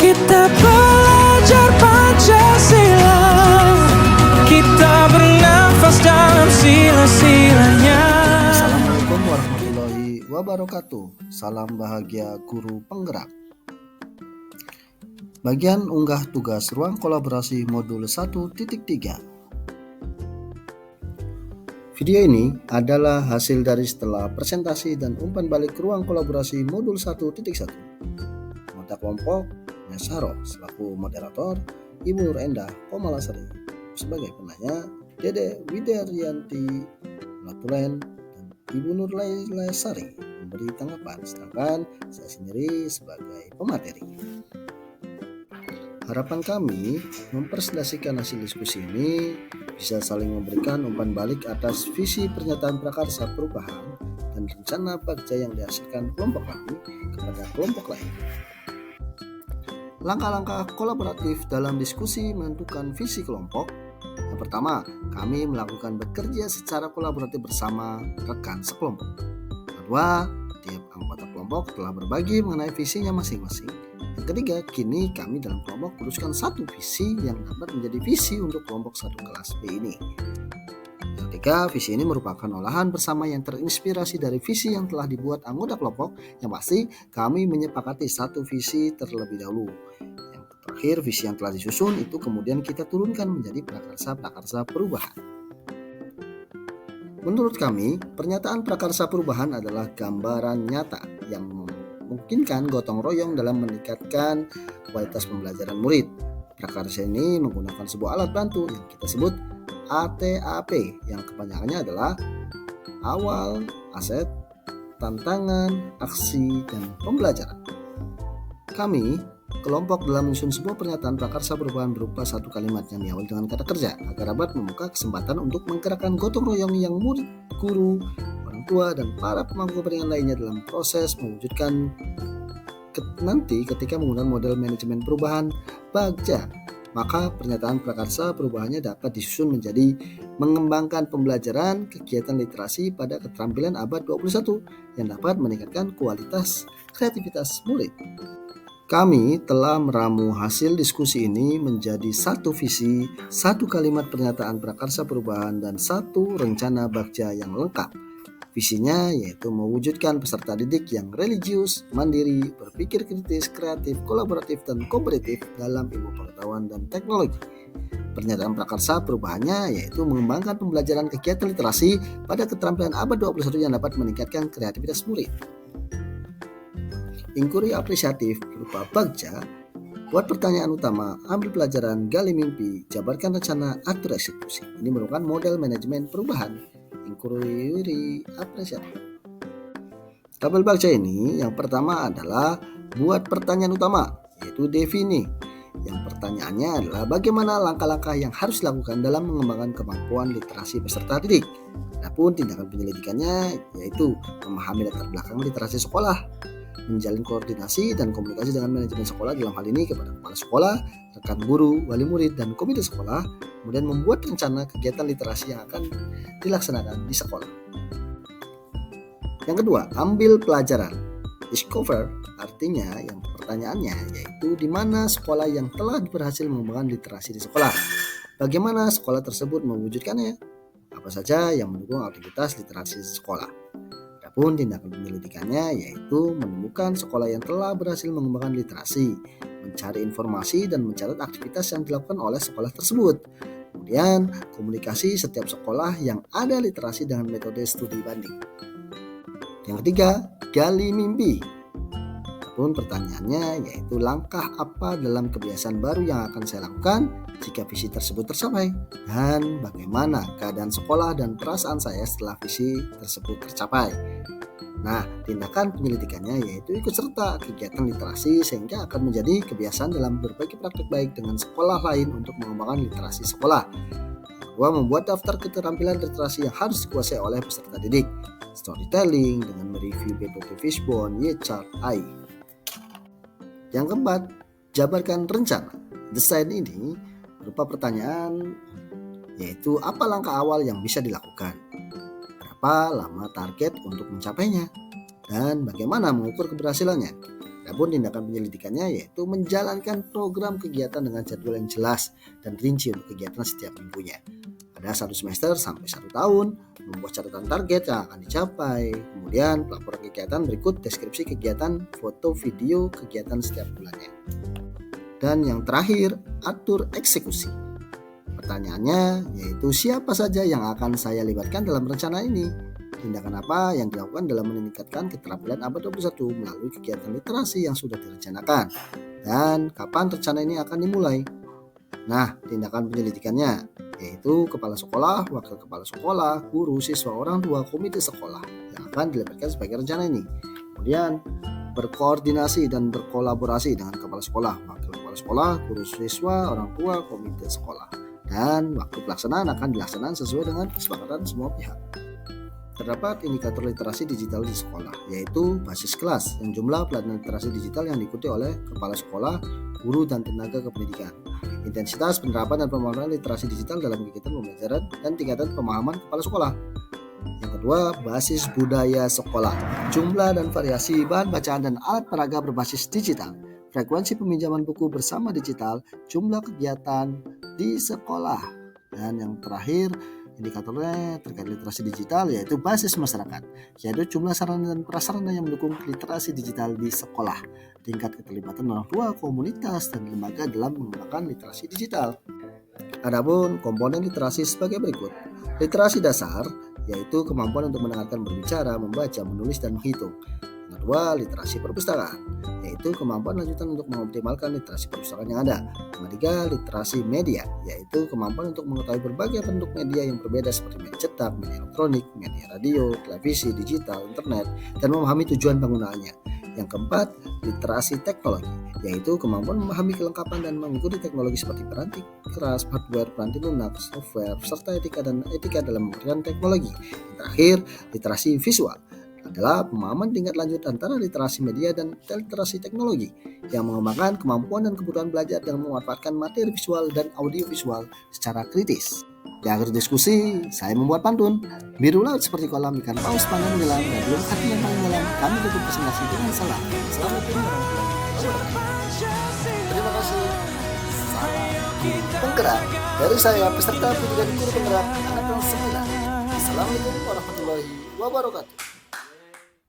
Kita belajar Pancasila, kita bernafas dalam sila-silanya. Assalamualaikum warahmatullahi wabarakatuh. Salam bahagia guru penggerak. Bagian unggah tugas ruang kolaborasi modul 1.3. Video ini adalah hasil dari setelah presentasi dan umpan balik ruang kolaborasi modul 1.1. Anggota kelompok Nesaro selaku moderator, Ibu Nur Endah Komalasari sebagai penanya, Dede Widaryanti Latulen dan Ibu Nur Laisari memberi tanggapan, sedangkan saya sendiri sebagai pemateri. Harapan kami mempresentasikan hasil diskusi ini bisa saling memberikan umpan balik atas visi pernyataan prakarsa perubahan dan rencana bagja yang dihasilkan kelompok kami kepada kelompok lain. Langkah-langkah kolaboratif dalam diskusi menentukan visi kelompok. Yang pertama, kami melakukan bekerja secara kolaboratif bersama rekan sekelompok. Kedua, tiap anggota kelompok telah berbagi mengenai visinya masing-masing. Yang ketiga, kini kami dalam kelompok merumuskan satu visi yang dapat menjadi visi untuk kelompok satu kelas B ini. Yang ketiga, visi ini merupakan olahan bersama yang terinspirasi dari visi yang telah dibuat anggota kelompok. Yang pasti, kami menyepakati satu visi terlebih dahulu. Yang terakhir, visi yang telah disusun itu kemudian kita turunkan menjadi prakarsa-prakarsa perubahan. Menurut kami, pernyataan prakarsa perubahan adalah gambaran nyata yang memungkinkan gotong royong dalam meningkatkan kualitas pembelajaran murid. Prakarsa ini menggunakan sebuah alat bantu yang kita sebut ATAP, yang kepanjangannya adalah awal, aset, tantangan, aksi, dan pembelajaran. Kami, kelompok dalam menyusun sebuah pernyataan prakarsa perubahan berupa satu kalimat yang diawali dengan kata kerja agar dapat membuka kesempatan untuk menggerakkan gotong royong yang murid, guru, orang tua, dan para pemangku kepentingan lainnya dalam proses mewujudkan nanti ketika menggunakan model manajemen perubahan bagja. Maka pernyataan prakarsa perubahannya dapat disusun menjadi mengembangkan pembelajaran kegiatan literasi pada keterampilan abad 21 yang dapat meningkatkan kualitas kreativitas murid. Kami telah meramu hasil diskusi ini menjadi satu visi, satu kalimat pernyataan prakarsa perubahan, dan satu rencana bagja yang lengkap. Visinya yaitu mewujudkan peserta didik yang religius, mandiri, berpikir kritis, kreatif, kolaboratif, dan kompetitif dalam ilmu pengetahuan dan teknologi. Pernyataan prakarsa perubahannya yaitu mengembangkan pembelajaran kegiatan literasi pada keterampilan abad 21 yang dapat meningkatkan kreativitas murid. Inquiry apresiatif berupa bagja, buat pertanyaan utama, ambil pelajaran, gali mimpi, jabarkan rencana, atur eksekusi. Ini merupakan model manajemen perubahan. Inquiry apresiatif. Tabel bagja ini yang pertama adalah buat pertanyaan utama, yaitu defini. Yang pertanyaannya adalah bagaimana langkah-langkah yang harus dilakukan dalam mengembangkan kemampuan literasi peserta didik. Adapun tindakan penyelidikannya yaitu memahami latar belakang literasi sekolah, menjalin koordinasi dan komunikasi dengan manajemen sekolah, dalam hal ini kepada kepala sekolah, rekan guru, wali murid, dan komite sekolah, kemudian membuat rencana kegiatan literasi yang akan dilaksanakan di sekolah. Yang kedua, ambil pelajaran. Discover artinya yang pertanyaannya yaitu di mana sekolah yang telah berhasil mengembangkan literasi di sekolah. Bagaimana sekolah tersebut mewujudkannya? Apa saja yang mendukung aktivitas literasi sekolah? Adapun tindakan penyelidikannya yaitu menemukan sekolah yang telah berhasil mengembangkan literasi, mencari informasi dan mencatat aktivitas yang dilakukan oleh sekolah tersebut. Kemudian komunikasi setiap sekolah yang ada literasi dengan metode studi banding. Yang ketiga, gali mimpi. Adapun pertanyaannya yaitu langkah apa dalam kebiasaan baru yang akan saya lakukan jika visi tersebut tercapai, dan bagaimana keadaan sekolah dan perasaan saya setelah visi tersebut tercapai. Nah, tindakan penyelidikannya yaitu ikut serta kegiatan literasi sehingga akan menjadi kebiasaan dalam berbagi praktik baik dengan sekolah lain untuk mengembangkan literasi sekolah. Kedua, membuat daftar keterampilan literasi yang harus dikuasai oleh peserta didik. Storytelling dengan mereview metode Fishbone, Y-Chart, AI. Yang keempat, jabarkan rencana. Desain ini berupa pertanyaan yaitu apa langkah awal yang bisa dilakukan, berapa lama target untuk mencapainya, dan bagaimana mengukur keberhasilannya. Adapun tindakan penyelidikannya yaitu menjalankan program kegiatan dengan jadwal yang jelas dan rinci untuk kegiatan setiap minggunya. Pada 1 semester sampai 1 tahun, membuat catatan target yang akan dicapai. Kemudian pelaporan kegiatan berikut deskripsi kegiatan, foto, video kegiatan setiap bulannya. Dan yang terakhir, atur eksekusi. Pertanyaannya yaitu siapa saja yang akan saya libatkan dalam rencana ini? Tindakan apa yang dilakukan dalam meningkatkan keterampilan abad 21 melalui kegiatan literasi yang sudah direncanakan? Dan kapan rencana ini akan dimulai? Nah, tindakan penyelidikannya yaitu kepala sekolah, wakil kepala sekolah, guru, siswa, orang tua, komite sekolah yang akan dilibatkan sebagai rencana ini. Kemudian berkoordinasi dan berkolaborasi dengan kepala sekolah, wakil kepala sekolah, guru, siswa, orang tua, komite sekolah. Dan waktu pelaksanaan akan dilaksanakan sesuai dengan kesepakatan semua pihak. Terdapat indikator literasi digital di sekolah, yaitu basis kelas yang jumlah pelatihan literasi digital yang diikuti oleh kepala sekolah, guru, dan tenaga kependidikan. Intensitas penerapan dan pemahaman literasi digital dalam kegiatan pembelajaran dan tingkatan pemahaman kepala sekolah. Yang kedua, basis budaya sekolah, jumlah dan variasi bahan bacaan dan alat peraga berbasis digital, frekuensi peminjaman buku bersama digital, jumlah kegiatan di sekolah. Dan yang terakhir, indikatornya terkait literasi digital yaitu basis masyarakat, yaitu jumlah sarana dan prasarana yang mendukung literasi digital di sekolah, tingkat keterlibatan orang tua, komunitas, dan lembaga dalam mengembangkan literasi digital. Adapun komponen literasi sebagai berikut. Literasi dasar yaitu kemampuan untuk mendengarkan, berbicara, membaca, menulis, dan menghitung. Yang kedua, literasi perpustakaan, yaitu kemampuan lanjutan untuk mengoptimalkan literasi perpustakaan yang ada. Yang ketiga, literasi media, yaitu kemampuan untuk mengetahui berbagai bentuk media yang berbeda seperti media cetak, media elektronik, media radio, televisi, digital, internet, dan memahami tujuan penggunaannya. Yang keempat, literasi teknologi, yaitu kemampuan memahami kelengkapan dan mengikuti teknologi seperti peranti keras, hardware, peranti lunak, software, serta etika dalam menggunakan teknologi. Yang terakhir, literasi visual adalah pemahaman tingkat lanjut antara literasi media dan literasi teknologi yang mengembangkan kemampuan dan kebutuhan belajar dengan memanfaatkan materi visual dan audio visual secara kritis. Di akhir diskusi, saya membuat pantun. Biru laut seperti kolam ikan paus pandang menyelam dan belum hati yang paling dalam. Kami tutup presentasi dengan salam. Assalamualaikum warahmatullahi wabarakatuh. Terima kasih. Salam penggerak dari saya peserta pendidikan guru penggerak angkatan 9. Assalamualaikum warahmatullahi wabarakatuh.